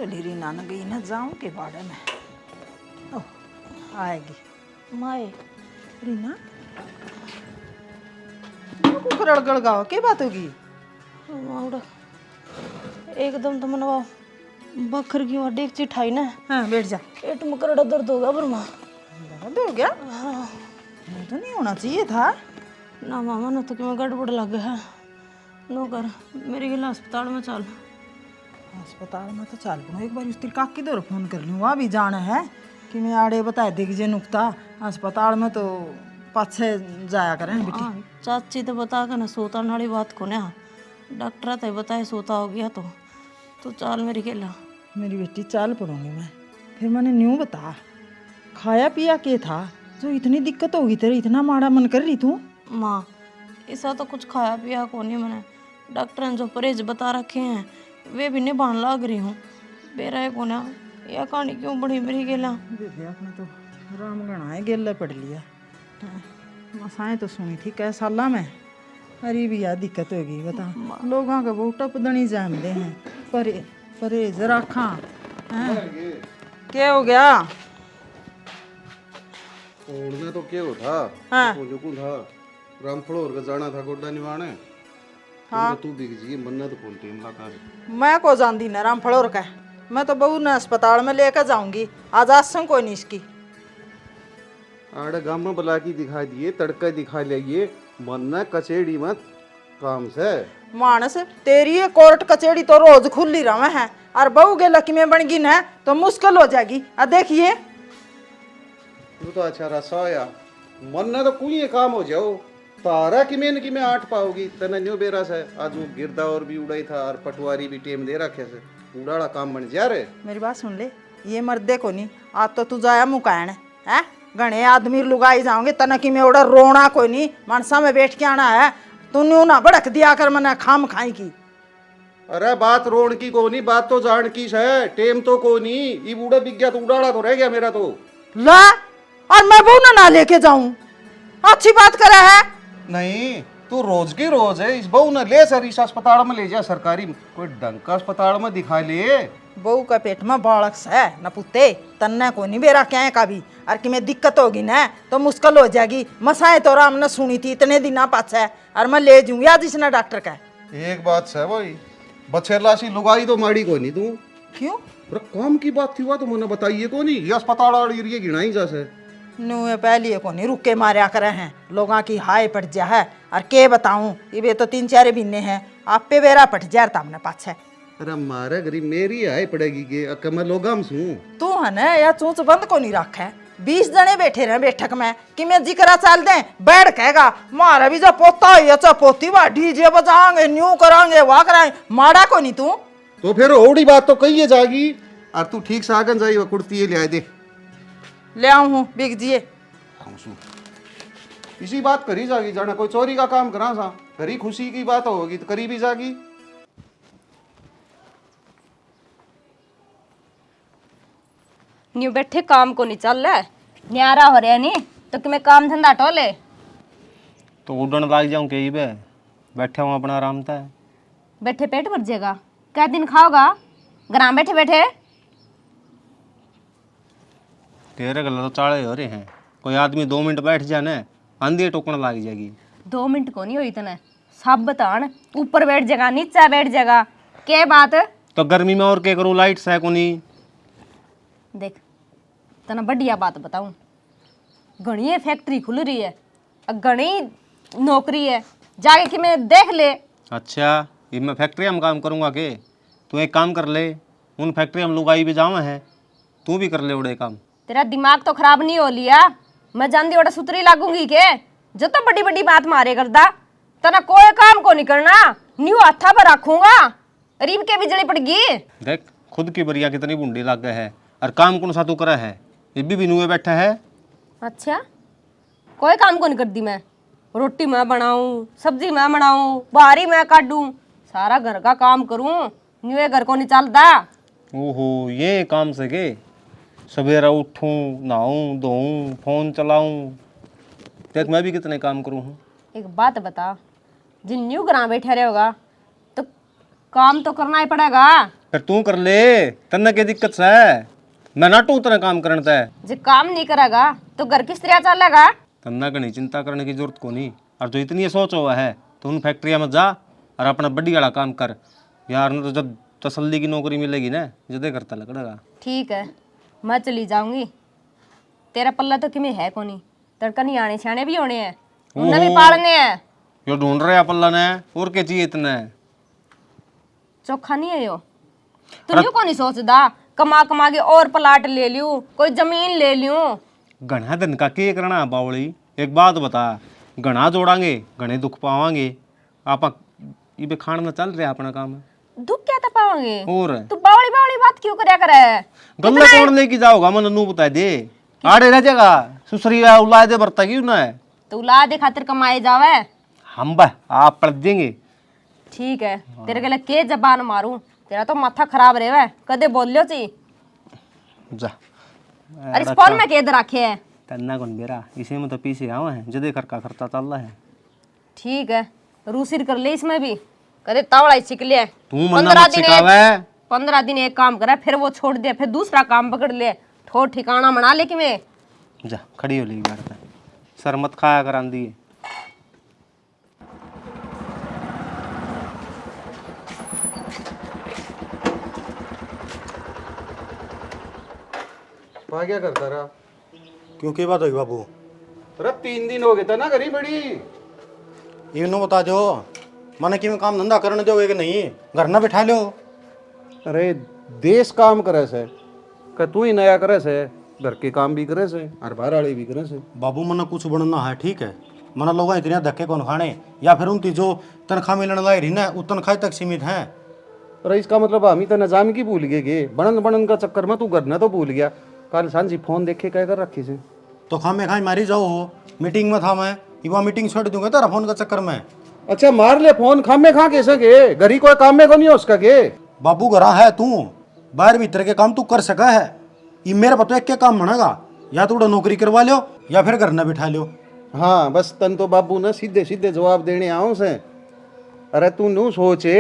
बोली रीना न गई ना जाऊं के बाड़े में। ओह आएगी माए रीना कुकर गड़गाओ के बात होगी। माउड़ा एकदम तो मनवा बखर की वहाँ डेक चिठाई ना। हाँ बैठ जा। पेट में करड़ा दर्द होगा बरमा। दर्द हो गया? हाँ ये तो नहीं होना चाहिए था ना मामा ना तो कि मैं गड़बड़ लग गया है। नो कर मेरे गिला अस्पताल में चल। अस्पताल में तो चल पड़ो एक बार उस काकी दो फोन कर लूँ वहाँ भी जाना है कि मैं आड़े बता दे कि जे नुकता अस्पताल में तो पाछे जाया करें बेटी। चाची तो बता कर ना सोता नाली बात को ना डॉक्टर तो बताए सोता हो गया तो चाल मेरी खेला। मेरी बेटी चाल पड़ूंगी मैं फिर मैंने न्यू बता खाया पिया के था जो इतनी दिक्कत होगी तेरे इतना माड़ा मन कर रही तू। माँ ऐसा तो कुछ खाया पिया को नहीं मैंने डॉक्टर ने जो परहेज बता रखे हैं वे भी निभाने लग रही हूँ बेरा को ना यह कहानी क्यों बड़ी मेरी गेला। बेटे आपने तो राम गणा है गेला पढ़ लिया मसाएं तो सुनी थी कै साला में अरे भी यार दिक्कत होगी बता लोगों का बहुत टपदनी जानते हैं परहेज रखा क्या हो गया। ओढ़ना तो क्या था हाँ। तो जो कौन था रामफलोर का जाना था गोड्डा निवाने। हाँ तू दिख जी मन्ना तो कौन टीम का मैं को जानती ना राम फलोर का मैं तो बहू ने अस्पताल में लेकर जाऊंगी आज आसम कोई नहीं इसकी। आड़े गांव में बुला के दिखा दिए तड़का दिखा लिये मन्ना कचेड़ी मत काम से मानस तेरी ये कोर्ट कचेड़ी तो रोज खुली रहा है और बहू के लकी में बन गई ना तो मुश्किल हो जाएगी। अब देखिए तू तो अच्छा रसोया मन्ना तो कोई काम हो जाओ तारा कि मैं आठ पाओगी तना न्यू बेरा से आज वो गिरदा और भी उड़ाई था और पटवारी भी टेम दे रखे से उड़ाड़ा काम बन जा रे। मेरी बात सुन ले ये मर्दे को नहीं आज तो तू जाया मुकायन है घने आदमी लुगाई जाओगे तना कि मैं उड़ा रोना कोई नहीं मनसा में बैठ के आना है तूने ना भड़क दिया कर मैंने खाम खाई की। अरे बात रोण की को नहीं बात तो जान की है टेम तो को नहीं ये बूढ़ा बिक गया तो उड़ाड़ा तो रह गया मेरा तो ला और मैं बहू ना लेके जाऊं अच्छी बात करा है। नहीं तू रोज की रोज है इस बहू ने ले सर इस अस्पताल में ले जा सरकारी कोई ढंग का अस्पताल में दिखा ले। बहू का पेट में बालक है न पुते तन्ने को नहीं बेरा क्या का भी और कि मैं दिक्कत होगी ना तो मुश्किल हो जाएगी मसाए तो राम ने सुनी थी इतने दिन पाछे और मैं ले जाऊँ याद इसने डॉक्टर का। एक बात है भाई बछेला सी लुगाई तो माड़ी को नहीं तू क्यों अरे काम की बात थी हुआ तो मैंने बताइए को नहीं ये अस्पताल वाली ये गिनाई जैसे नुए पहले को नहीं रुके मारा करे हैं लोगों की हाय पट जा है और के बताऊं ये तो 3-4 महीने हैं आप पे बेरा पट जा हमने पाछे। अरे मारे गरीब मेरी हाय पड़ेगी के अक मैं लोगाम सू तू है ना या चूच बंद को नहीं रखा 20 जने बैठे रहे बैठक में कि मैं जिक्रा चाल दें बैठ कहेगा मारा भी जो पोता हो या पोती वा डीजे बजाएंगे न्यू कराएंगे वाह कराएंगे माड़ा को नहीं तू तो फिर ओड़ी बात तो कही जाएगी और तू ठीक से आगन जाई कुर्ती ले आए दे ले आऊं हूँ बिक जिए इसी बात करी जागी जाना कोई चोरी का काम करा सा करी खुशी की बात होगी तो करी भी जागी। न्यू बैठे काम को नहीं चल रहा न्यारा हो रहा नहीं तो कि मैं काम धंधा टोले तो उड़न लग जाऊं कहीं पे बैठे हूँ अपना आराम था बैठे पेट भर जाएगा क्या दिन खाओगा ग्राम बैठे बैठे तेरे गला तो चाले हो रहे हैं कोई आदमी 2 मिनट बैठ जाने आंधी टोकन लग जाएगी 2 मिनट को नहीं हुई इतना सब बतान ऊपर बैठ जाएगा नीचा बैठ जाएगा क्या बात तो गर्मी में और क्या करूँ लाइट से को नहीं देख तना बढ़िया बात बताऊं घनी फैक्ट्री खुल रही है घनी नौकरी है जाके कि मैं देख ले। अच्छा ये मैं फैक्ट्री में काम करूँगा के तू एक काम कर ले उन फैक्ट्री में लुगाई भी जावा है तू भी कर ले उड़े काम। तेरा दिमाग तो खराब नहीं हो लिया मैं जानती ओटा सुतरी लागूंगी के जो तो बड़ी बड़ी बात मारे करदा तना कोई काम को नहीं करना न्यू हाथा पर रखूंगा रीब के बिजली पड़गी। देख खुद की बरिया कितनी बूंदी लग गए है और काम कौन सा तू करा है ये भी नुए बैठा है। अच्छा कोई काम को नहीं करती मैं रोटी मैं बनाऊं सब्जी मैं बनाऊं बाहरी मैं काटूं सारा घर का काम करूं न्यू घर को नहीं चलता। ओहो ये काम से के सवेरा उठूं नहाऊं धोऊं फोन चलाऊं देख मैं भी कितने काम करूँ हूँ। एक बात बता जिन न्यू ग्राम बैठे रहेगा तो काम तो करना ही पड़ेगा। फिर तू कर ले, तन्ने के दिक्कत है। मैं नाटू उतना काम करता है। जे काम नहीं करेगा तो घर किस तरह चलेगा? तन्ना कहीं चिंता करने की जरूरत को नहीं। और जो इतनी सोच हुआ है तो उन फैक्ट्रिया में जा और अपना बड़ी वाला काम कर यार, न तो जब तसल्ली की नौकरी मिलेगी ना जदे करता लगेगा। ठीक है, मैं चली जाऊंगी। तेरा पल्ला तो किमें है कोनी, तड़का नहीं आने छाने भी होने हैं, उन्हें भी पालने हैं। यो ढूंढ रहे पल्ला ने, और क्या चाहिए इतना? चोखा नहीं है यो। तू यूं को नहीं सोचदा कमा कमा के और प्लाट ले लूं, कोई जमीन ले लूं। घना दिन का के करना बावली? एक बात बता, घना जोड़ांगे घने दुख पावांगे। आप इबे खान में चल रहा अपना काम। दुख क्या था पाओगे? और तू बावली बावली बात क्यों करया करे? गल्ला कौन लेके जाओगा? मन नू बता दे। आड़े रह जाएगा सुसरी उलाए दे बरता क्यों ना है? तू ला दे खातिर कमाए जावे। हम बा आप पढ़ देंगे। ठीक है, तेरे के लिए के जबान मारूं? तेरा तो माथा खराब रेवे, कदे बोलियो ची। जा अरे इस फोन में केद रखे है? तन्ना कौन बेरा, इसी में तो पीछे आवा है जदे कर का खर्चा चल रहा है। ठीक है, रूसिर कर ले इसमें भी, कदे तावड़ा सीख ले। तू मन्ना मत सिखावे। 15 दिन एक काम करे, फिर वो छोड़ दे, फिर दूसरा काम पकड़ ले। ठोर ठिकाना बना ले कि मैं। जा खड़ी हो लेगी बार पे, सर मत खाया कर आंदी है। क्या करता रहा? क्यों की बात होगी बाबू? अरे 3 दिन हो गए था ना घरी बड़ी। इन्हों बता दो मैंने कि काम धंधा करने दोगे कि नहीं, घर ना बिठा लो। अरे देश काम करे से का तू ही नया करे से, घर के काम भी करे से और बाहर वाले भी करे से। बाबू मना कुछ बनना है, ठीक है? मना लोग इतने धक्के कौन खाने, या फिर उनकी जो तनख्वाह मिलने लाई रही ना वो तनख्वाह तक सीमित है। अरे इसका मतलब हम ही तो नजाम की भूल गए बनन बनन का चक्कर में तू घर ना तो भूल गया। कल सांझी फोन देखे कह कर रखी से तो खामे खाई मारी जाओ हो, मीटिंग में था मैं, युवा मीटिंग छोड़ दूंगा तेरा फोन का चक्कर में। अच्छा मार ले फोन, खामे खा कैसे के घरी कोई काम में को नहीं हो उसका के। बाबू घरा है तू, बाहर भीतर के काम तू कर सका है, ये मेरा पता एक क्या काम बनेगा, या तो नौकरी करवा लो या फिर घर ना बिठा लो। हाँ बस तन तो बाबू ने सीधे सीधे जवाब देने आऊं से। अरे तू नू सोचे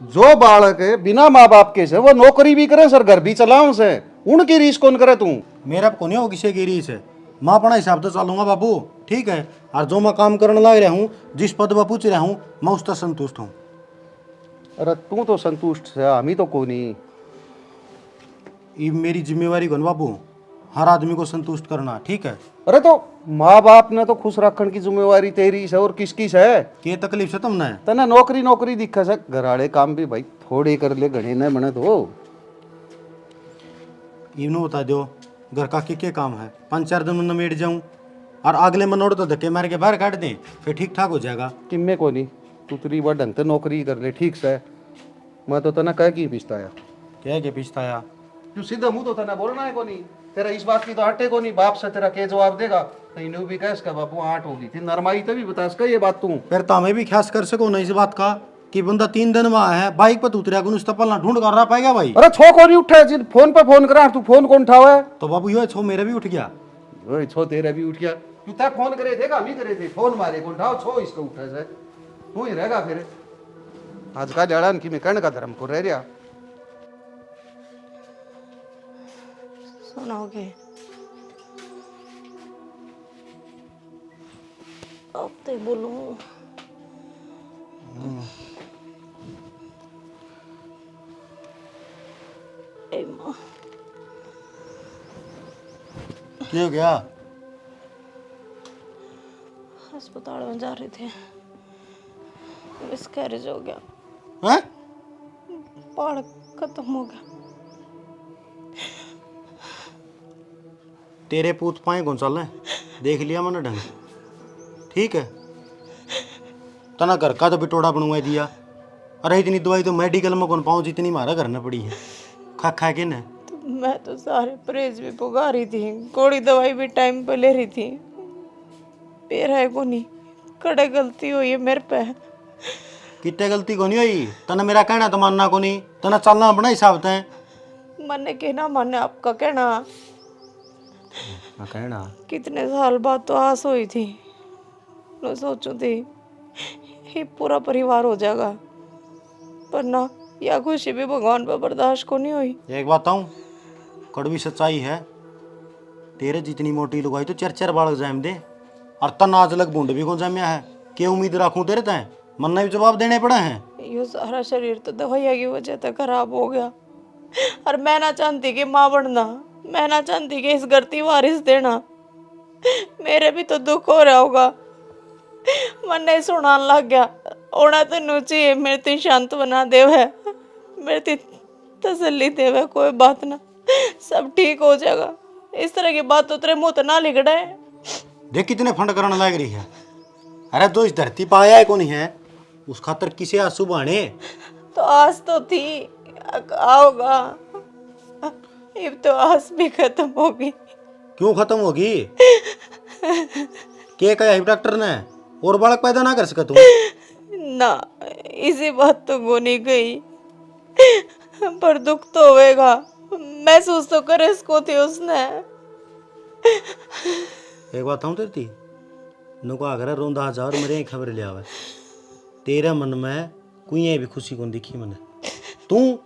जो बालक है बिना माँ बाप के से वो नौकरी भी करे सर घर भी चलाऊं से, उनकी रीस कौन करे तू? मेरा को नहीं हो किसी की रीस है, मैं अपना हिसाब से चलूंगा बाबू, ठीक है? और जो मैं काम करने लग रहा हूँ, जिस पद पर पूछ रहा हूँ, मैं उससे संतुष्ट हूँ। अरे तू तो संतुष्ट है, हम ही तो को नहीं। ये मेरी जिम्मेवारी कौन बाबू, हर आदमी को संतुष्ट करना, ठीक है? अरे तो माँ बाप ने तो खुश रखने की जिम्मेवारी तेरी है और किसकी है? के तकलीफ से तुमने? तना नौकरी नौकरी दिखा से, घर वाले काम भी भाई थोड़े कर ले, घने न बने तो। इन्हों बता दो घर का के काम है, 5-4 दिन में निमेट जाऊं और अगले मनोड़ तो धक्के मार के बाहर काट दें, फिर ठीक ठाक हो जाएगा। किम्मे को नहीं, तू तेरी बार ढंग से नौकरी कर ले, ठीक से। मैं तो तना कह की पिछताया क्या के पिछताया? तू सीधा मुंह तो तना बोलना है को नहीं, तेरा इस बात की तो हटे को नहीं, बाप से तेरा के जवाब देगा तो इन्हें भी कह इसका बापू आठ होगी थी नरमाई तभी बता इसका ये बात तू। फिर तो हमें भी ख्यास कर सको ना इस बात का कि बंदा 3 दिन में आया है, बाइक पर उतरिया को उसका पलना ढूंढ कर रहा पाएगा भाई। अरे छो को नहीं उठा जिन फोन पे फोन करा, तू फोन कौन उठावा है? तो बाबू यो छो मेरा भी उठ गया। ओए छो तेरा भी उठ गया, तू तक फोन करे थे हम ही करे थे, फोन मारे कौन उठाओ, छो इसको उठा से तू ही रहेगा फिर। आज का जड़ान की मैं कर्ण का धर्म को रह रहा। सुनाओगे? अब तो बोलूं ए माँ, क्या हो गया? अस्पताल में जा रहे थे, मिसकैरेज हो गया, हैं? पाड़ खत्म हो गया। तेरे पूत पाए कौन चल रहे, देख लिया मैंने ढंग, ठीक है? तना घर का तो बिटोड़ा बनवा दिया। अरे इतनी दवाई तो मेडिकल में कौन पाऊँ जितनी मारा करना पड़ी है, खा के ना। तो मैं तो सारे परहेज भी पुगा रही थी, गोली दवाई भी टाइम पे ले रही थी, पैर है को नहीं, कड़े गलती हुई है मेरे पे। कितने गलती को नहीं हुई, तना मेरा कहना तो मानना को नहीं, तना चलना अपना हिसाब है। मैंने कहना माने आपका कहना, कहना कितने साल बाद तो आस हुई थी, मैं सोचू थी ये पूरा परिवार हो जाएगा, पर ना या खुशी भी भगवान पर बर्दाश्त को नहीं हुई। एक बात बताऊं, कड़वी सच्चाई है, तेरे जितनी मोटी लुगाई तो चर चर बालक जैम दे, और तना आज लग बूंद भी को जैम्या है। के उम्मीद रखूं तेरे तय, मन्ना भी जवाब देने पड़े हैं। यो सारा शरीर तो दवाइया की वजह से खराब हो गया, और मैं ना चाहती कि माँ बनना, मैं ना चाहती कि इस घरती वारिस देना। मेरे भी तो दुख हो रहा होगा। मन नहीं सुनान लग गया, ओना तेनू चाहिए मेरे ती शांत बना देवे, मेरे ती तसल्ली देवे, कोई बात ना, सब ठीक हो जाएगा। इस तरह की बात तो तेरे मुंह तो ना लिखड़ा है। देख कितने फंड करने लग रही है। अरे जो इस धरती पर आया है कौन है, उस खातर किसे आंसू बहाने। तो आस तो थी, आओगा, अब तो आस भी खत्म होगी। क्यों खत्म होगी? के कहा है डॉक्टर ने, और बालक पैदा ना कर सके तू? ना, इसी बात तो गोनी गई, पर दुख तो होएगा। महसूस तो करे इसको थी उसने। एक बात हूँ तेरी, नुको आकर रोंदा जा और मेरे खबर ले आवे। तेरे मन में कोई भी खुशी कौन दिखी मैंने। तू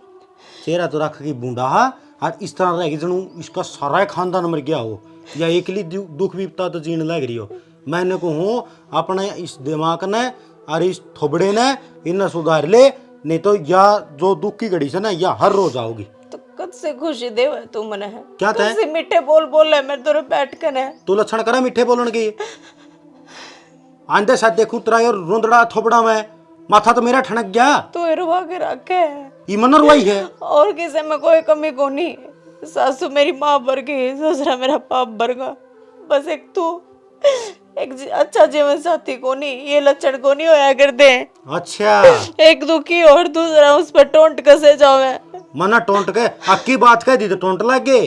चेहरा तो रख की बूंदा, और इस तरह रहेगी जनू इसका सारा खानदान मर गया हो, या अकेली दुख विपता तो जीने लग रही हो। मैंने को हूँ अपने इस दिमाग ने और इस थोबड़े ने इन्हें सुधार ले, नहीं तो या जो दुख की घड़ी से ना या हर रोज आओगी। तो कद से खुशी देवे तू मने है, क्या तय? कद से मीठे बोल बोल है मेरे तोरे बैठ कर है। तू लक्षण करा मीठे बोलन की, आंधे साथ देखू तेरा और रोंदड़ा थोबड़ा में माथा तो मेरा ठनक गया। तू रुवा के रखे, ये मन रुआई है। और किसी में कोई कमी को नहीं। सासू मेरी माँ वर्गी, ससुरा मेरा बाप वर्गा, बस एक तू एक अच्छा जीवन साथी को नहीं, ये लक्षण को नहीं होया कर दे। अच्छा, एक दुखी और दूसरा उस पर टोंट कसे जावे। मना टोंट के अक्की बात कह दी तो टोंट लग गए।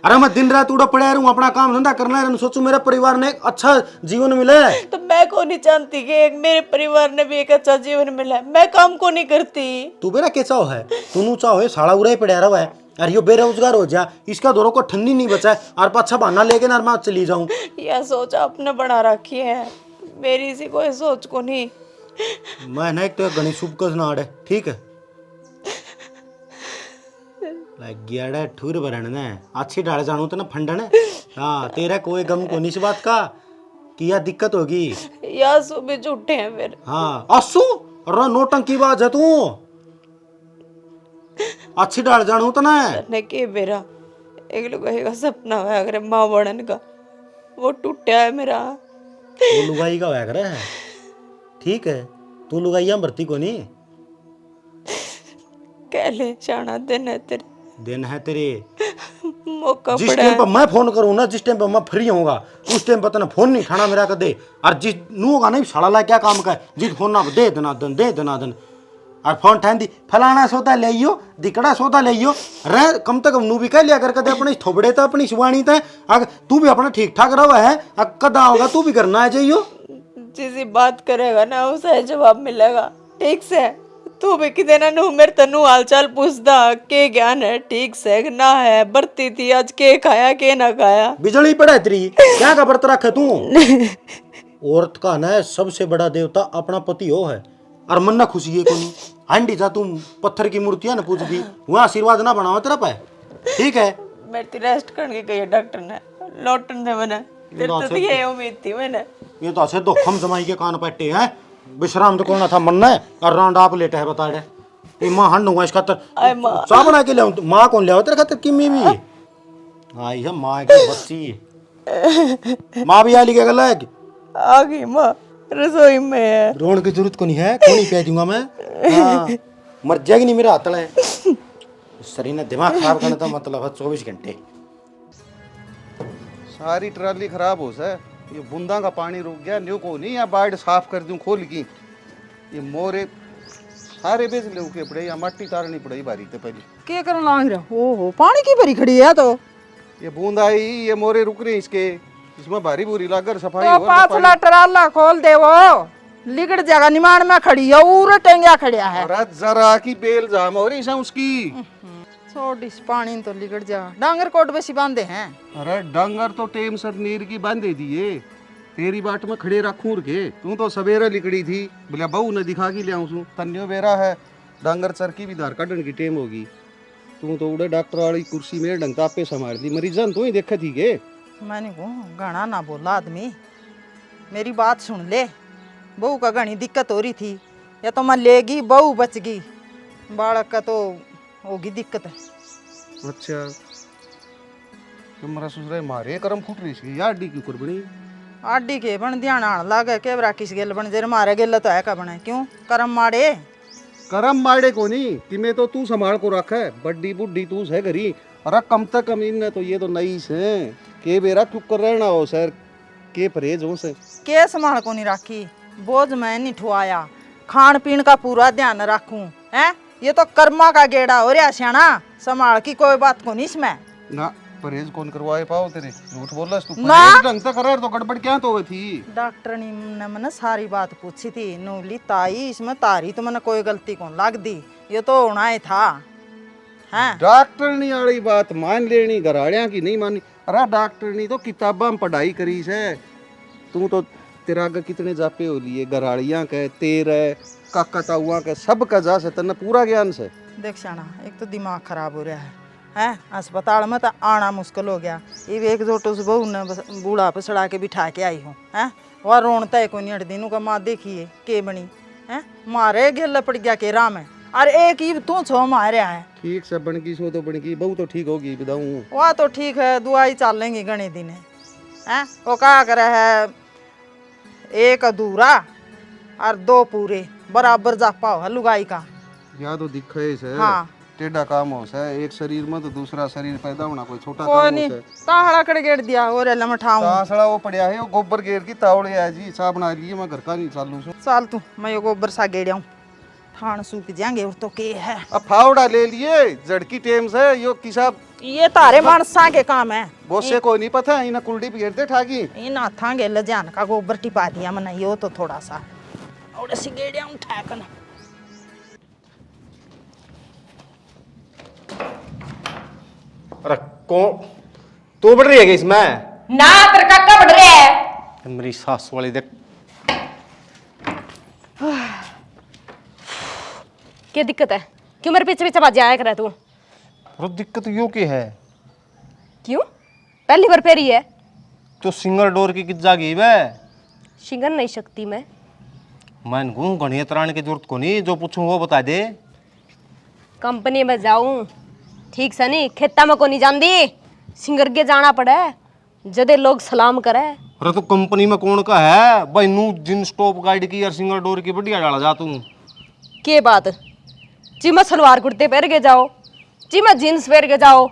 अरे मैं दिन रात उड़ा पड़ा रहूं, अपना काम धंधा करना है, सोचू मेरे परिवार ने एक अच्छा जीवन मिले। तो मैं को नहीं चाहती कि एक मेरे परिवार ने भी एक अच्छा जीवन मिला। मैं काम को नहीं करती। तू बेरा के चाहो है, तू चाहो है साला उड़ा ही पड़ा रहा है, अरे यो बेरोजगार हो जा, इसका दोनों को ठंडी नहीं बचा है, और पाछा बहाना लेके ना मैं चली जाऊं। यह सोच आपने बना रखी है, मेरी इसी कोई सोच को नहीं। मैं एक तो गणी शुभ का नाड़ है, ठीक है, गियाड़ा ठूर भरण ने अच्छी डाल जानू तो ना फंडन। हाँ, तेरा कोई गम को नहीं इस बात का कि यह दिक्कत होगी। या सुबह झूठे हैं फिर। हाँ असू रो नोटंकी बात है तू, अच्छी डाल जानू तो ना ने के मेरा एक लोग का सपना है अगर माँ बनन का, वो टूटा है मेरा। वो लुगाई का होया करे है, ठीक है, तू लुगाइया भर्ती को नहीं। कह ले जाना दिन है तेरे, दिन है तेरे, मौका जिस पड़ा टाइम है। पर मैं फोन करूँ ना, जिस टाइम पर मैं फ्री होऊंगा उस टाइम पर तना फोन नहीं उठाना मेरा कदे, और जिस नू होगा नहीं साला ला क्या काम का, जिस फोन ना दे देना दन और फोन ठहन दी फलाना सौदा ले आइयो, दिकड़ा सौदा ले आइयो, रह कम तक नू भी कह लिया कर कदे अपने थोबड़े था अपनी सुवाणी था, अगर तू भी अपना ठीक ठाक रहा है, कदा होगा तू भी करना है चाहिए। जिस बात करेगा ना उसे जवाब मिलेगा, ठीक से। तू भी कि देना नू मेरे तनु हालचाल पूछदा के ज्ञान है, ठीक से ना है, बरती थी आज के खाया के ना खाया। बिजली पड़ा तेरी क्या का व्रत रखे तू। औरत का ना सबसे बड़ा देवता अपना पति हो है, और मन ना खुशी है कोनी हांडी जा तुम पत्थर की मूर्तियां ना पूछ दी, वहां आशीर्वाद ना बनावा तेरा पे, ठीक है। मेरी रेस्ट करने की कही डॉक्टर ने, लौटन दे मैंने, तेरे तो ये उम्मीद थी मैंने। ये तो ऐसे दो हम जमाई के कान पट्टे हैं, विश्राम तो करना था मन ने, और रांड आप लेटे है बता दे माँ हंड हुआ इस खातर चाह बना के ले माँ कौन ले तेरे खातर किमी भी आई है माँ की बच्ची। माँ भी आली क्या गला है, आ गई माँ रसोई में है। रोन की जरूरत को नहीं है, कौन ही पे दूंगा मैं। हाँ, मर जाएगी नहीं मेरा हाथ है, शरीर ने दिमाग खराब करने का मतलब है 24 घंटे। सारी ट्राली खराब हो सा, ये बूंदा का पानी रुक गया, न्यू को नहीं या बाढ़ साफ कर दूं खोल की, ये मोरे सारे बेच ले के पड़े, या मट्टी तारनी पड़ेगी बारी ते पहले। के करन लाग रहा ओहो पानी की भरी खड़ी है तो ये बूंद आई, ये मोरे रुक रहे इसके, इसमें भारी बुरी लागर सफाई तो हो पाछला ट्राला खोल दे वो लिगड़ जाएगा, निमाण में खड़ी है उरे टेंगा खड़िया है। और जरा की बेल जाम हो रही उसकी। छोड़ इस पानी तो लिगड़ जा, डांगर कोट बेसी बांधे हैं। अरे डंगर तो टेम सर नीर की बांधे दिए, तेरी बाट में खड़े रखूं के, तू तो सवेरे लिकड़ी थी, बोले बहू ने दिखा के ले आऊं तन्यो बेरा है, डांगर चरकी भी धार काटने की टेम होगी। तू तो उड़े डॉक्टर वाली कुर्सी में ढंग तापे संभाल दी, मरीजन तू ही देखा थी के। मैंने कहा गाना ना बोला आदमी, मेरी बात सुन ले। बहू का घनी दिक्कत हो रही थी, या तो मैं लेगी बहू बच गई, बालक का तो होगी दिक्कत। अच्छा तो मरा ससुर मारे करम फुट रही सी यार डी की कुर्बनी। आडी के बन ध्यान आने लागे के बरा किस गेल बन जर मारे गेल तो है का बने क्यों करम माड़े। करम माड़े को नहीं तिमे तो तू संभाल को रखा है, बड्डी बुड्ढी तू है घरी। अरे कम तक कम इन तो ये तो नई से के बेरा चुप कर रहना हो सर के परहेज हो से के संभाल को नहीं राखी, बोझ मैं नहीं ठुआया, खान पीन का पूरा ध्यान रखूं हैं। ये तो कर्मा का गेड़ा हो रहा श्याना, संभाल की कोई बात को नहीं इसमें ना। परहेज कौन करवाए पाओ तेरे, झूठ बोल रहा तू। ना। परहेज ढंग से करे तो गड़बड़ क्या तो हुई थी। डॉक्टर ने मैंने सारी बात पूछी थी, नूली ताई इसमें तारी तो मैंने कोई गलती कौन लग दी, ये तो होना ही था हैं। डॉक्टर ने वाली बात मान लेनी, घराड़िया की नहीं मानी। अरे डॉक्टर ने तो किताबा में पढ़ाई करी से, तू तो तेरा आगे कितने जापे हो लिए, घराड़िया के तेरे काका ताऊआ के सब का जा से तन्ने पूरा ज्ञान से। देख श्याना एक तो दिमाग खराब हो रहा है हैं, अस्पताल में तो आना मुश्किल हो गया। ये एक जोटो से बहू ने बूढ़ा पे सड़ा के बिठा के आई हूँ हैं, वह रोनता है कोई नहीं अठ दिनों का माँ देखिए के बनी हैं, मारे गेल पड़ गया के राम है। और एक ही तू छो मारा है। ठीक से बन की सो तो बन की बहू तो ठीक होगी बताऊँ। वह तो ठीक है, दुआई चल लेंगी घने दिन हैं। वो क्या करे है, एक अधूरा और दो पूरे बराबर जापा हो लुगाई का। या तो दिखे से हाँ। टेढ़ा काम हो से, एक शरीर में तो दूसरा शरीर पैदा होना कोई छोटा कोई काम हो नहीं से। ताहड़ा कड़ गेड़ दिया और लमठाऊं तासड़ा वो पड़िया है, वो गोबर गेर की तावड़े है जी, चा बना लिए मैं घर का नहीं चालू सो। चल तू मैं ये गोबर सा गेड़िया हूँ, ठाण सूख जाएंगे और तो के है। अब फावड़ा ले लिए जड़की टेम से यो किसा ये तारे मानसा के काम है, बोसे को नहीं पता इना कुल्डी पे घेरते ठाकी। इन हाथांगे लजान का गोबर टिपा दिया मैंने, यो तो थोड़ा सा और सी गेड़िया हूँ ठैकन। अरे कौन तू बढ़ रही है इसमें? ना पर काका बढ़ रहा है। मेरी सास वाली देख। क्या दिक्कत है, क्यों मेरे पीछे पीछे बाज आया कर तू? और दिक्कत यो की है, क्यों पहली बार फेरी है? तो सिंगल डोर की किज्जा गई वे। शिंगन नहीं सकती मैं कहूँ घनी तराने की जरूरत को नहीं, जो पूछूं वो बता दे। कंपनी में जाऊं ठीक से नहीं, खेता में को नहीं जानती, सिंगर के जाना पड़े जदे लोग सलाम करे। अरे तो कंपनी में कौन का है भाई, नू जींस टॉप गाइड की और सिंगल डोर की बढ़िया डाला जा तू। के बात जी मैं सलवार कुर्ते पहन के जाओ, जी मैं जीन्स पहन के जाओ,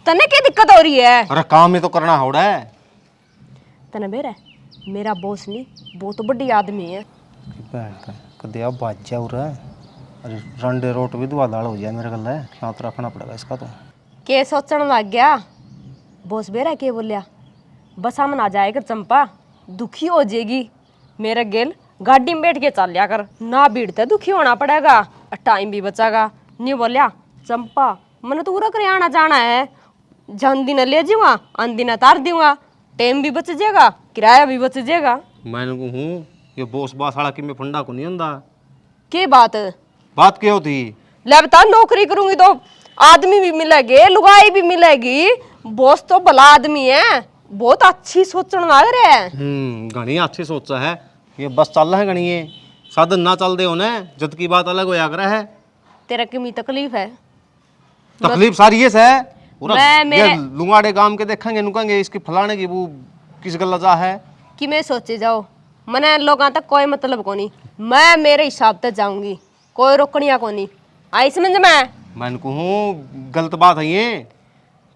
तने क्या दिक्कत हो रही है? अरे काम ही तो करना होड़ा है। तने मेरा बॉस नहीं, वो तो बड़ी आदमी है। कदे अब बाज जा उरा, अरे रंडे रोट भी दुआ दाल हो जाए मेरे गल है, हाथ रखना पड़ेगा इसका तो। के सोचने लग गया बॉस बेरा के बोलिया, बस हम ना जाएगा चंपा दुखी हो जाएगी, मेरे गेल गाड़ी में बैठ के चल लिया कर, ना भीड़ते दुखी होना पड़ेगा और टाइम भी बचागा। नहीं बोलिया चंपा मैंने तो पूरा कर आना जाना है, जन दिन ले जाऊंगा अन दिन तार दूंगा, टाइम भी बच जाएगा किराया भी बच जाएगा। मैंने कहूँ ये बॉस बास वाला कि मैं फंडा को नहीं होंदा। के बात क्या होती? ले बता, नौकरी करूंगी तो आदमी भी मिलेगी, लुगाई भी मिलेगी, बॉस तो भला आदमी है, बहुत अच्छी सोचने लग रहे हैं। घनी अच्छी सोचा है, ये बस चल रहा है घनी, ये साधन ना चल दे होने जद की बात अलग हो जाकर है। तेरा कितनी तकलीफ है? तकलीफ सारी ये है, मैं मेरे लुंगाड़े गांव के देखेंगे नुकेंगे इसकी फलाने की वो किस गल्ला जा है कि मैं सोचे जाओ, मैंने लोगों तक कोई मतलब को नहीं, मैं मेरे हिसाब से जाऊंगी, कोई रोकनिया को नहीं आई समझ में। मैंने कहूँ गलत बात है ये,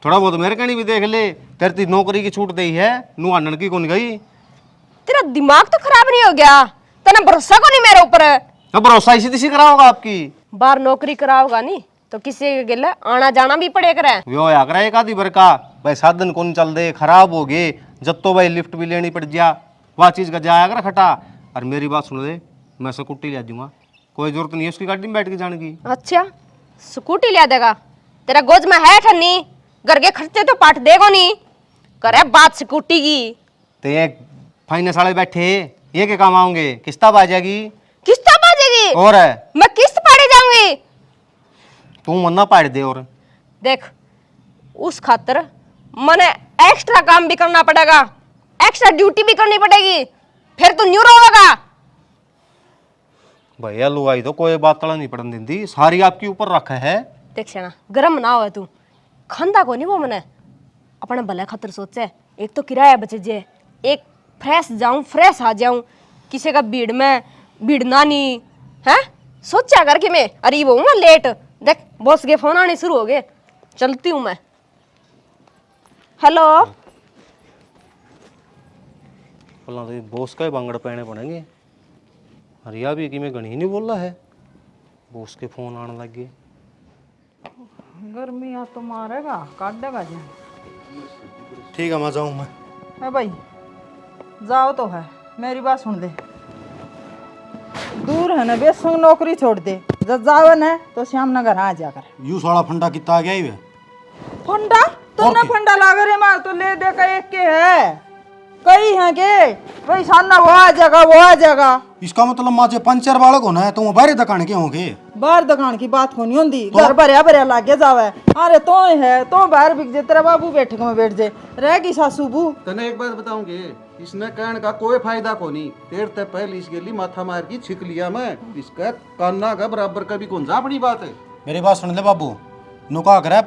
थोड़ा बहुत मेरे कहनी भी देख ले, तेरी नौकरी की छूट दी है, नुआनन की कौन गई? तेरा दिमाग तो खराब नहीं हो गया? तेना भरोसा को नहीं मेरे ऊपर? अब भरोसा इसी दिशी कराओगा आपकी, बाहर नौकरी कराओगा नहीं तो किसी के गिले आना जाना भी पड़े करे। वो आकर एक आधी बार का भाई साधन कौन चल दे, खराब हो गए जब तो भाई लिफ्ट भी लेनी पड़ जा, वह चीज का जाया कर खटा। और मेरी बात सुन ले, मैं स्कूटी ले दूंगा, कोई जरूरत नहीं है उसकी गाड़ी में बैठ के जाने की। अच्छा स्कूटी ले देगा? तेरा गोज में है ठन्नी, घर के खर्चे तो पाट देगो नहीं, करे बात स्कूटी की। तो ये फाइनेंस वाले बैठे ये क्या काम आओगे, किस्ता आ जाएगी। किस्ता बाजेगी? और है मैं किस्त पाड़े जाऊंगी? तू मन्ना पाड़ दे और देख उस खातर मने एक्स्ट्रा काम भी करना पड़ेगा, एक्स्ट्रा ड्यूटी भी करनी पड़ेगी, फिर तू न्यू रोवेगा। भैया लुगाई तो कोई बात तला नहीं पड़न देती, सारी आपके ऊपर रखा है। देख सेना गरम ना हो तू, खंदा को नहीं वो मने अपने भले खातर सोचे। एक तो किराया बचे जे, एक फ्रेश जाऊं फ्रेश आ जाऊं, किसी का भीड़ में भीड़ ना नहीं है सोचा कर कि मैं अरे वो मैं लेट। देख बॉस के फोन आने शुरू हो गए, चलती हूँ मैं। हेलो बोला तो बॉस का ही बांगड़ पहने पड़ेंगे। हरिया भी कि मैं गणी नहीं बोल रहा है, बॉस के फोन आने लग गए। गर्मी आ तो मारेगा काटेगा जी। ठीक है मैं जाऊँ मैं। है भाई जाओ तो है, मेरी बात सुन दे। दूर है ना बेसंग नौकरी छोड़ दे, जब जाओ ना तो श्याम नगर आ जाकर। यूं साला फंडा कितना आ गया ही वे। फंडा तो ना फंडा लागे रे मार तो ले दे का एक के है, कई हैं के भाई सामना वो आ जाएगा वो आ जाएगा। इसका मतलब माचे पंचर बालक होना है, तुम बाहर दुकान के होंगे। बाहर दुकान की बात को नहीं होती, घर भरिया भरिया लागे जावे। अरे तो है तो बाहर बिक जे, तेरा बाबू बैठक में बैठ जे, रहेगी सासू बू। तने एक बात बताऊंगे, इसने कहने का कोई फायदा को नहीं। देर तक पहले इस गेली माथा मार की छिक लिया मैं, इसका कान्ना का बराबर कभी कौन जा बड़ी बात है। मेरी बात सुन ले बाबू, नुका करे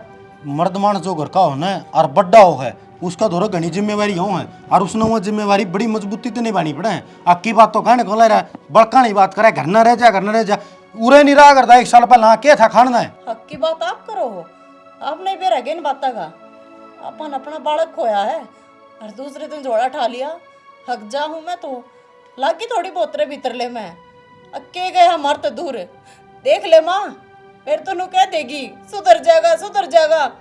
मर्द मानस जो घर का हो ना और बड्डा हो है उसका धोरो घनी जिम्मेवारी हो है, और उसने वो जिम्मेवारी बड़ी मजबूती से निभानी पड़े है। अक्की बात तो कहने को ले रहा है, बड़कानी बात करे घर न रह जा घर न रह जा, उरे नहीं रहा करता। 1 साल पहले क्या था खाना है। हक की बात आप करो हो, आप नहीं बेर इन बात का। अपन अपना बालक खोया है और दूसरे दिन जोड़ा ठा लिया। हक जा हूँ मैं तो लागी थोड़ी बोतरे भीतर ले मैं अक्के गए हम मर्द दूर देख ले माँ, फिर तो कह देगी सुधर जाएगा।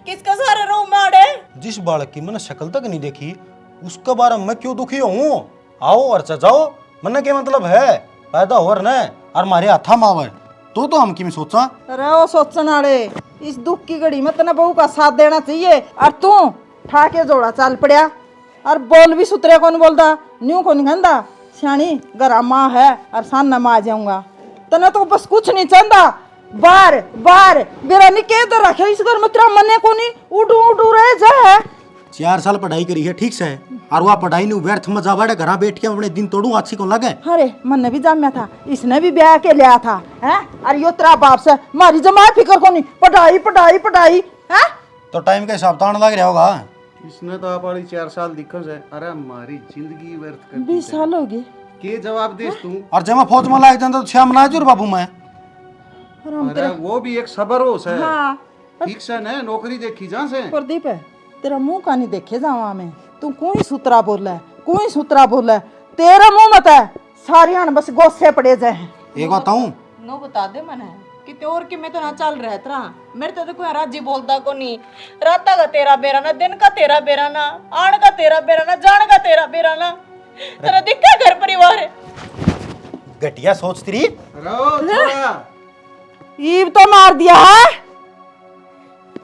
किसका सारे रो मारे। जिस बालक की मैंने शक्ल तक नहीं देखी उसके बारे में मैं क्यों दुखी हूँ। आओ और जाओ, मन के मतलब है पैदा हो रहा है और मारे हाथा मावे तो हम की में सोचा। अरे वो सोचने वाले इस दुख की घड़ी में तना बहू का साथ देना चाहिए, और तू ठाके जोड़ा चाल पड़िया और बोल भी सुतरे कौन बोलता न्यू कौन कहता सियाणी घर माँ है और सामने माँ आ जाऊंगा। तना तो बस कुछ नहीं चाहता, बार बार मेरा निकेत रखे इस घर में तेरा मने को नहीं उड़ू रहे जा। 4 साल पढ़ाई करी है ठीक से, और वह पढ़ाई नहीं व्यर्थ में जावाड़े घर बैठ के अपने दिन तोड़ू अच्छी को लगे। अरे मन ने भी जामिया था, इसने भी ब्याह के लिया था है। अरे यो तेरा बाप से मारी जमा फिक्र को नहीं, पढ़ाई है। तो टाइम के हिसाब तान लग रहा होगा। इसने तो आप वाली 4 साल दिक्कत है। अरे हमारी जिंदगी व्यर्थ कर 20 साल हो गए। के जवाब देस तू। और जब मैं फौज में लाग जाता तो 6 मना जरूर बाबू मैं। अरे वो भी एक सबर होश है। हाँ ठीक से न नौकरी देखी जा से। प्रदीप है तेरा मुंह का नहीं देखे जावा में, तू कोई सूत्रा बोला है तेरा मुंह मत है सारी हन बस गोसे पड़े जाए। एक बताऊं नो बता दे मने कि और कि मैं तो ना चल रहा तेरा मेरे तो कोई राजी बोलता को नहीं। रात का तेरा बेरा ना, दिन का तेरा बेरा ना, आण का तेरा बेरा ना, जान का तेरा बेरा ना। तेरा दिक्का घर परिवार है। घटिया सोच तेरी। ईब तो मार दिया है।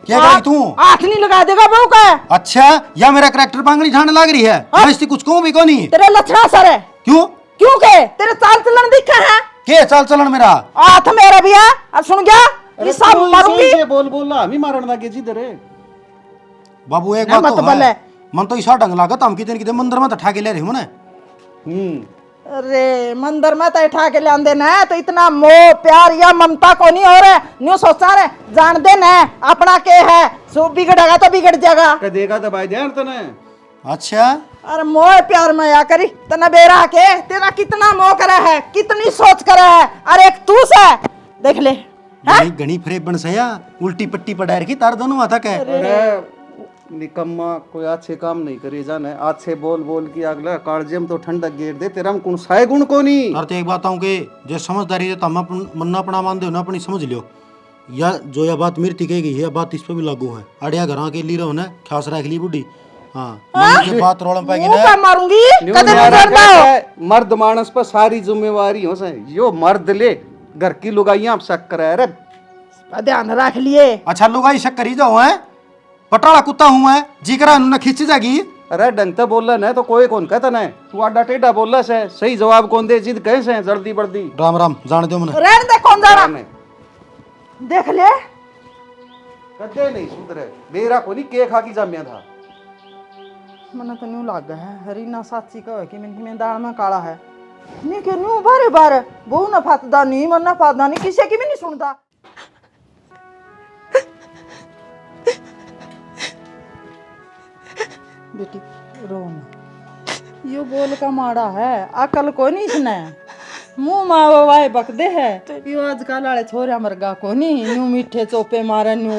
क्या करी तू? हाथ नहीं लगा देगा बहू का। अच्छा या मेरा करैक्टर पांगड़ी झाड़ने लग रही है। मैं इसकी कुछ कहूं भी को नहीं। तेरा लक्षण सर है। क्यों के तेरे चाल चलन दिखा है। के चाल चलन मेरा हाथ मेरा भी है और सुन गया ये सब मारूंगी। बोल हम ही मारन लगे जी दरे। बाबू एक बात तो है, मन तो ईसा ढंग लागत हम कितने मंदिर में ठा के ले रहे हो ना। अरे मंदिर में तो ठा के ले आंदे ना, तो इतना मोह प्यार या ममता को नहीं हो रहा। न्यू सोचा रहे जान दे ना अपना के है, सो बिगड़ेगा तो बिगड़ जाएगा। देगा तो भाई ध्यान तने। अच्छा अरे मोह प्यार में या करी तना बेरा के तेरा कितना मोह करा है, कितनी सोच करा है। अरे एक तू से देख ले घनी फ्रेब बन सया उल्टी पट्टी पड़ा रखी तार दोनों माथा के। अरे निकम्मा कोई अच्छे काम नहीं करे जाने, अच्छे बोल की अगला कालजे में तो ठंडक गेर दे तेरा में कौन साय गुण को नहीं। और तो एक बात हूँ कि जो समझदारी है तो हम मन्ना अपना मान दे ना अपनी समझ लियो। या जो यह बात मृत्यु कही गई है बात इस पर भी लागू है। अड़िया घर के लिए रहो ना खास रख ली बुढ़ी। हाँ जो बात रोल पाएगी ना मारूंगी कदम। मर्द मानस पर सारी जिम्मेवारी हो से यो मर्द ले घर की लुगाइयां शक करे। अरे ध्यान रख लिए। अच्छा लुगाई शक करी जाओ है, पटाला कुत्ता हूँ मैं जी करा न खींच जागी। अरे ढंग से बोलना न तो कोई कौन कहता न तू आडा टेढ़ा बोलला से सही जवाब कौन दे जिद कहे से जल्दी बर्दी। राम राम जान दो मने रहने दे कौन जाना देख ले कदे नहीं सुधरे मेरा को नहीं के खा की जामिया था मना तो न्यू लाग है रीना साची का है कि मैं दाल में काला है नहीं के न्यू बारे बार बहु ना फातदा नहीं मन्ना फातदा नहीं किसी की भी नहीं सुनता बेटी रो ना यो बोल का माड़ा है अकल को नहीं इसने मुंह माँ बाबा बकदे है यो आजकल वाले छोरा मरगा को नहीं न्यू मीठे चोपे मारे न्यू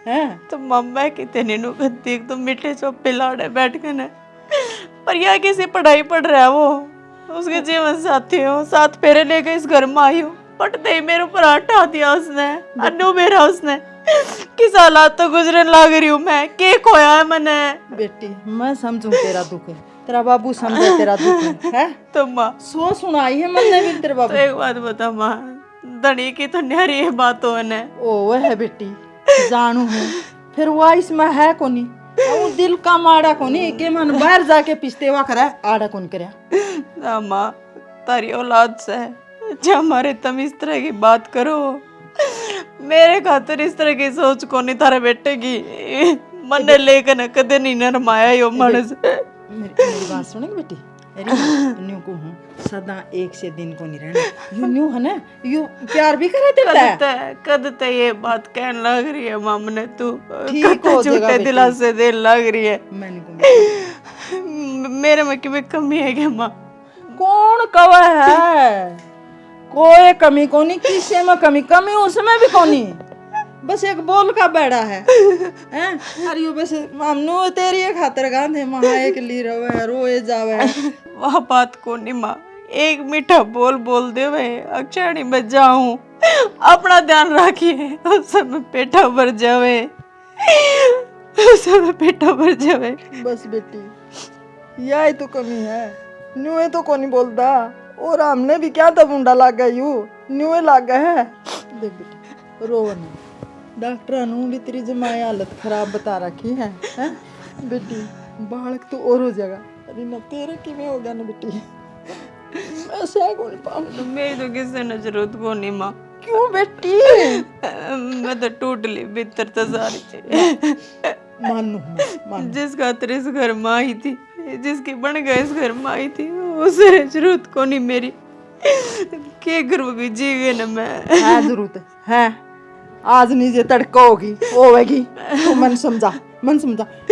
हैं तो मम्मा कितने नु गद्दी तो मीठे चौपे लाड़े बैठ के न पर यह किसी पढ़ाई पढ़ रहा है वो उसके जीवन साथी हो 7 फेरे लेके इस घर में आई हूँ पटते ही मेरे ऊपर हटा दिया उसने अन्नू मेरा उसने किस हालात तो गुजरने लग रही हूँ मैं के खोया है मैंने बेटी मैं समझू तेरा दुख तेरा बाबू समझे तेरा दुख है तो माँ सो सुनाई है मैंने भी तेरे तो बाबू एक बात बता माँ धनी की तो न्यारी ये बात हो न ओ वह है बेटी जानू हूँ फिर वो इसमें है कोनी वो दिल का माड़ा कोनी के मन बाहर जाके पिछतेवा करे आड़ा कौन करे ना माँ तारी औलाद से जब हमारे तुम इस तरह की बात करो मेरे खातिर इस तरह की सोच को नहीं तारे बेटे की मन ने लेकर न कदे नहीं नरमाया यो मानस मेरी बात सुनेगी बेटी अरे न्यू को हूँ सदा एक से दिन को नहीं रहना यू न्यू है ना यू प्यार भी करे देता है कदते ये बात कहने लग रही है मामने तू ठीक हो जाएगा झूठे बेटी। दिलासे दे लग रही है मैंने को मेरे में कि कमी है क्या माँ कौन कवा है कोई कमी को नहीं किसी में कमी उसमें भी कोनी बस एक बोल का बेड़ा है हैं अरे यो बस मामनू तेरी एक खातर गांधे महा एक ली रवे रोए जावे वह बात को नहीं माँ एक मीठा बोल बोल दे वे अक्षाणी में जाऊं अपना ध्यान रखिए उस समय पेटा भर जावे उस समय पेटा भर जावे बस बेटी यही तो कमी है न्यूए तो कोनी बोलता और हमने भी क्या था मुंडा लाग गया यू न्यूए लाग गया है देख बेटी रोवन डॉक्टर नु भी तेरी जमाई हालत खराब बता रखी है हैं बेटी बालक तो और हो जाएगा अरे ना तेरे किਵੇਂ हो गया ना बेटी मैं सह को नहीं पाऊं मेरी तो किसी ने जरूरत को नहीं माँ क्यों बेटी मैं तो टोटली भीतर तो सारी चीज़ मानू जिस खातिर इस घर में आई थी जिसकी बन गए इस घर में आई थी उसे जरूरत को नहीं मेरी के घर में जी गए ना मैं है जरूरत है आज नहीं जे तड़का होगी होगी तो मन समझा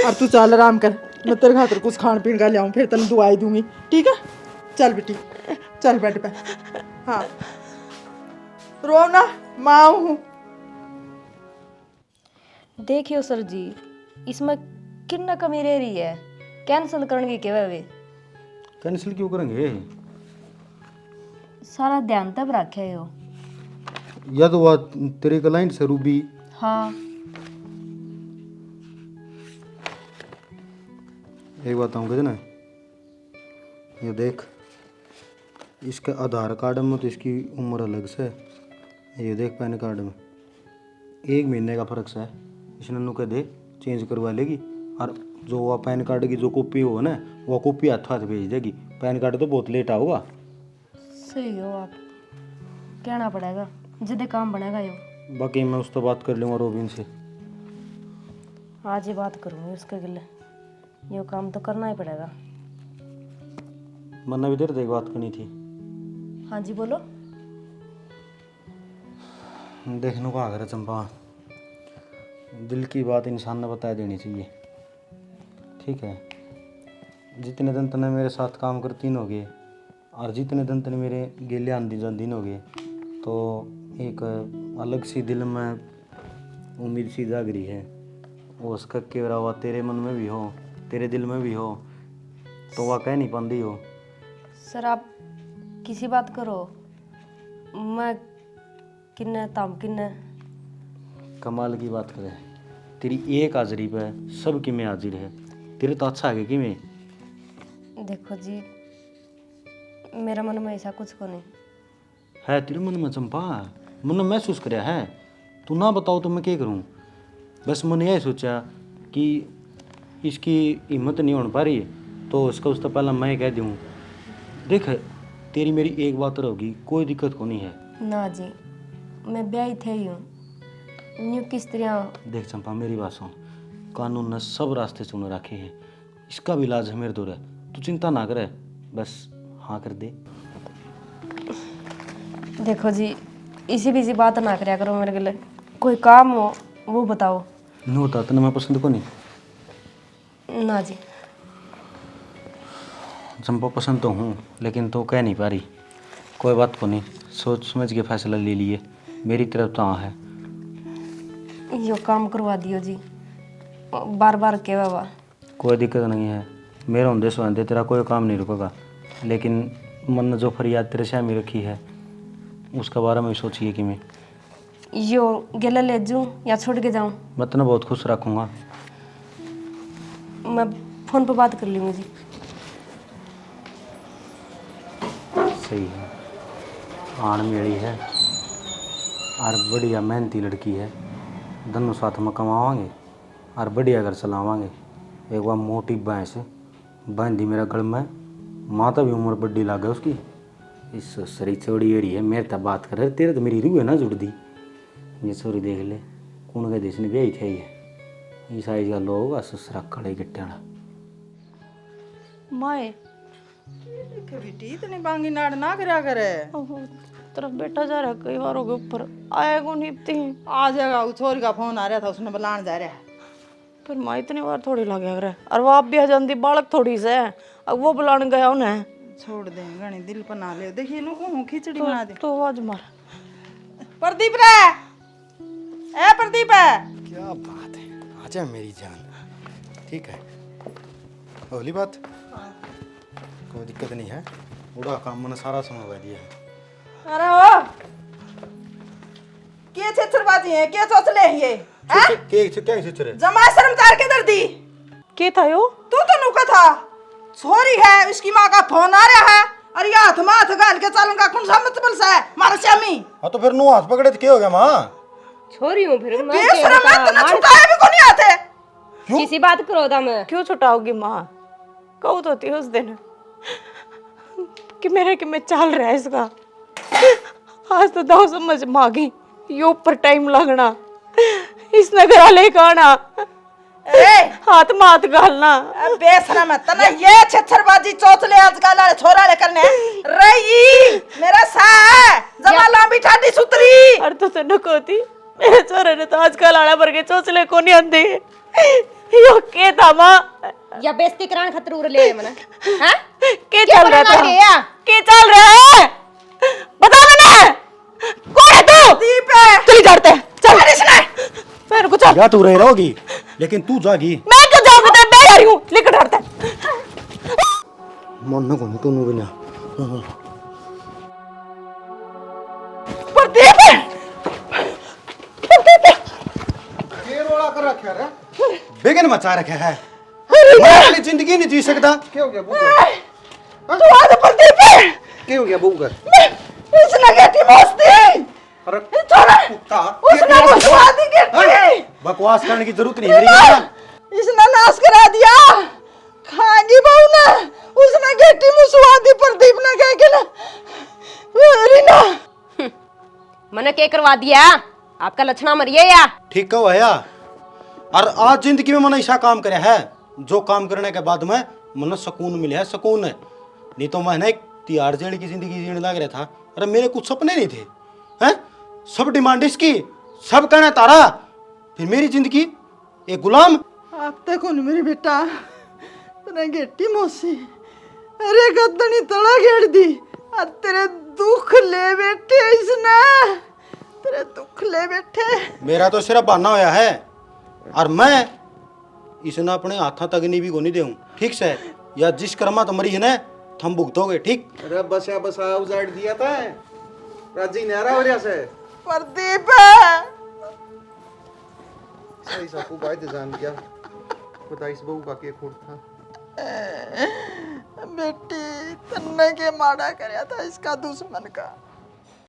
और तू चल आराम कर मैं तेरे खातर कुछ खान पीन का लियाऊं फिर तेन दवाई दूंगी ठीक है चल बेटी चल बेड पे हाँ रो ना माँ हूँ देखियो सर जी इसमें कितना कमी रह रही है कैंसिल करने की क्या वे कैंसिल क्यों करेंगे सारा ध्यान तब रखे हो या तो वह तेरे क्लाइंट से रूबी हाँ एक बात बताऊँ ना ये देख इसके आधार कार्ड में तो इसकी उम्र अलग से है ये देख पैन कार्ड में 1 महीने का फ़र्क है इसने नु कह दे चेंज करवा लेगी और जो वह पैन कार्ड की जो कॉपी हो ना वह कॉपी हाथ भेज देगी पैन कार्ड तो बहुत लेट आऊगा सही हो आप कहना पड़ेगा जिदे काम बनेगा यो बाकी मैं उससे बात कर लूँगा रोबिन से आज ही बात करूँगी उसके गिले यो काम तो करना ही पड़ेगा मन्ना भी तेरे से एक बात करनी थी हाँ जी बोलो देखने को आकर चंपा दिल की बात इंसान ने बता देनी चाहिए ठीक है जितने दिन तने मेरे साथ काम करती न हो गए और जितने दिन तने मेरे गेले आंधी जांदी न हो गए तो एक अलग सी दिल में उम्मीद सी जाग रही है वो उसका के रहा तेरे मन में भी हो तेरे दिल में भी हो तो वह कह नहीं पाती हो सर आप किसी बात करो मैं किन्ने ताम किन्ने कमाल की बात करे तेरी एक हाजिरी पे सब कि में हाजिर है तेरे तो अच्छा है कि में देखो जी मेरा मन में ऐसा कुछ को नहीं है तेरे मन में चंपा मन महसूस कराया है तू ना बताओ तो मैं क्या करूं बस मैंने यही सोचा कि इसकी हिम्मत नहीं हो पा रही तो उसका उससे पहला मैं कह दूं देख तेरी मेरी एक बात होगी कोई दिक्कत को नहीं है ना जी मैं ब्याही थे ही हूँ न्यू किस तरह? देख चंपा मेरी बात सुन, कानून ने सब रास्ते चुन रखे हैं, इसका भी इलाज है मेरे दूर है, तू चिंता ना करे, बस हाँ कर दे। देखो जी, इसी बीसी बात ना करया करो मेरे गले, कोई काम हो वो बताओ। नहीं होता तो मैं पसंद को नहीं। ना जी। चंपा पसंद तो हूँ लेकिन तो कह नहीं पा रही। कोई बात को नहीं, सोच समझ के फैसला ले लिए, मेरी तरफ तो हाँ है। यो काम करवा दियो जी, बार बार के बाबा। कोई दिक्कत नहीं है, मेरा होंदे सोंदे तेरा कोई काम नहीं रुकेगा, लेकिन मन ने जो फरियाद तेरे से में रखी है उसका बारे में सोचिए कि मैं यो गले ले जाऊं या छोड़ के जाऊं? मैं तेने बहुत खुश रखूँगा। मैं फोन पर बात कर लूँगी जी। सही है, आन मेरी है और बढ़िया मेहनती लड़की है, दोनों साथ में कमावांगे और बढ़िया घर चलावांगे। एक बार मोटी भैंस बांधी मेरा गल में, माता भी उम्र बड़ी लागे उसकी, इस सरी चौड़ी एड़ी है, मेरे तब बात कर तेरे तो मेरी रूह है ना जुड़ दी। ये छोरी देख ले कौन के देश ने ब्याही थे, ये साइज का लोग होगा ससुरा कड़े गिट्टे माए बेटी इतनी बांगी नाड़ ना करया करे। तरफ बैठा जा रहा है, कई बार हो गए ऊपर आया को निपते हैं। आ जाएगा, उस छोरी का फोन आ रहा था, उसने बुलाने जा रहा है। फिर माँ इतनी बार थोड़ी लगे रहे, और वो आप भी आ जाती बालक थोड़ी से, अब वो बुलाने गया उन्हें। छोड़ दे घनी दिल पर ना ले, देखिए नु को खिचड़ी बना दे। तो आवाज मार। प्रदीप रे, ए प्रदीप है। क्या बात है, आजा मेरी जान, ठीक है होली बात, कोई दिक्कत नहीं है, उड़ा काम मैंने सारा समझवा दिया है। अरे ओ के छेछरबाजी है, के सोच ले ये हैं? क्या सोच रहे? जमा शर्मचार के दर्दी के था यो? तू नुका था, छोरी है, उसकी माँ का फोन आ रहा है, अरे ये हाथ में हाथ गाल के चलूंगा, कौन सा मतलब सा है मारा श्यामी। हाँ तो फिर नु हाथ पकड़े तो क्या हो गया माँ? छोरी हूँ फिर मैं, बेशरम है, तूने छुटाया भी को नहीं आते। किसी बात करो था मैं। क्यों छुटाओगी माँ? कहू तो थी उस दिन कि मेरे कि मैं चल रहा है इसका, आज तो दाव समझ मांगी, यो ऊपर टाइम लगना, इसने घर लेकर आना, हाथ मात घालना। बेशरम है, तना ये छेछरबाजी चौचले आजकल वाले छोरा ले करने रही मेरा सा जमा लंबी ठाडी सुतरी। और तो तेन कहती मेरे छोरे ने तो आजकल आड़ा भर के चौचले को नहीं आंदे, यो के था माँ? या बेइज्जती कराने खातिर उड़ ले मने, हैं? के चल रहा था? गया के चल रहा है? बता मैंने, कौन है तू? दीप है, चली जाते हैं, चल मेरे को चल। या तू रह रहोगी लेकिन तू जागी। मैं क्यों जाऊंगी, तेरे मैं आ रही हूँ लेकर डरता है। मन न को तू नु बिना प्रदीप ये रोड़ा कर रखा रे, बेगन मचा रखा है, मैं अपनी जिंदगी नहीं जी सकता। क्या हो गया बूकर? तू आ जा प्रदीप, क्या हो गया बूकर? इसने गेटी मस्ती, अरे छोड़ा कुत्ता, उसने मुझवा दी गेटी, बकवास करने की जरूरत नहीं है मेरी क्या? इसने नाश करा दिया, खाएगी बहू ने, उसने गेटी मुसवा दी, प्रदीप ने कह के ना रीना मने के करवा दिया, आपका लक्षणा मरिए या? ठीक कहो है या? और आज जिंदगी में मैंने ऐसा काम करे है जो काम करने के बाद में मन सुकून मिले है, सुकून है। नहीं तो मैंने एक तिहाड़ जेल की जिंदगी जीने लग रहा था। अरे मेरे कुछ सपने नहीं थे, हैं? सब डिमांड इसकी, सब कहना तारा, फिर मेरी जिंदगी एक गुलाम। आप तक कौन मेरी बेटा, तेरे गेटी मौसी, अरे गद्दनी तड़ा घेर दी, और तेरे दुख ले बैठे इसने, तेरे दुख ले बैठे। मेरा तो सिर्फ बहाना होया है और मैं इसने अपने हाथा तक नहीं भी को नहीं देऊं, ठीक से? या जिस कर्मा तो मरी है ना थम भुगतोगे, ठीक? अरे बसा उजाड़ दिया था राजी नारा हो रहा से प्रदीप सही सा को बात जान गया, खुदा इस बहू का के खोट था। बेटी तन्ने के माड़ा करया था इसका दुश्मन का,